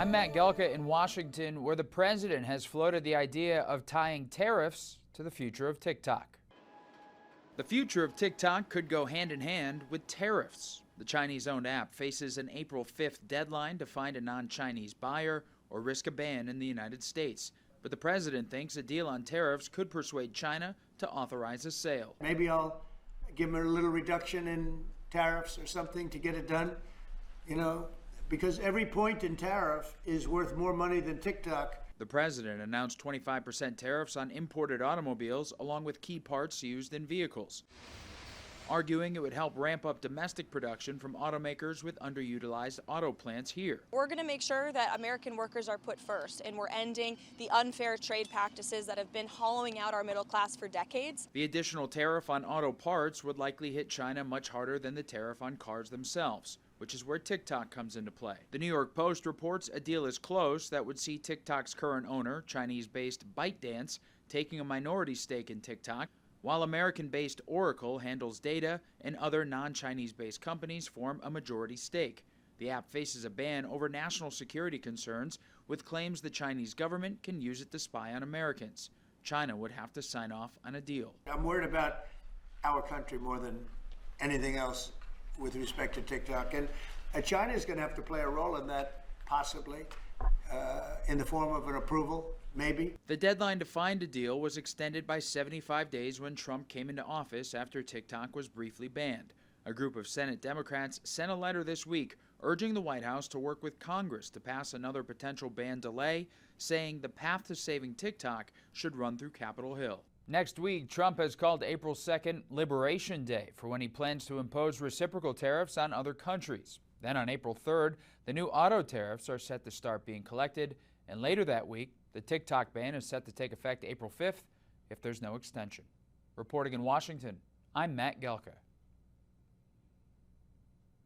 I'm Matt Gelka in Washington, where the president has floated the idea of tying tariffs to the future of TikTok. The future of TikTok could go hand in hand with tariffs. The Chinese-owned app faces an April 5th deadline to find a non-Chinese buyer or risk a ban in the United States. But the president thinks a deal on tariffs could persuade China to authorize a sale. Maybe I'll give them a little reduction in tariffs or something to get it done, because every point in tariff is worth more money than TikTok. The president announced 25% tariffs on imported automobiles along with key parts used in vehicles, arguing it would help ramp up domestic production from automakers with underutilized auto plants here. We're going to make sure that American workers are put first, and we're ending the unfair trade practices that have been hollowing out our middle class for decades. The additional tariff on auto parts would likely hit China much harder than the tariff on cars themselves, which is where TikTok comes into play. The New York Post reports a deal is close that would see TikTok's current owner, Chinese-based ByteDance, taking a minority stake in TikTok, while American-based Oracle handles data and other non-Chinese-based companies form a majority stake. The app faces a ban over national security concerns, with claims the Chinese government can use it to spy on Americans. China would have to sign off on a deal. I'm worried about our country more than anything else with respect to TikTok. And China is going to have to play a role in that, possibly, in the form of an approval, maybe. The deadline to find a deal was extended by 75 days when Trump came into office after TikTok was briefly banned. A group of Senate Democrats sent a letter this week urging the White House to work with Congress to pass another potential ban delay, saying the path to saving TikTok should run through Capitol Hill. Next week, Trump has called April 2nd Liberation Day for when he plans to impose reciprocal tariffs on other countries. Then on April 3rd, the new auto tariffs are set to start being collected, and later that week, the TikTok ban is set to take effect April 5th if there's no extension. Reporting in Washington, I'm Matt Gelka.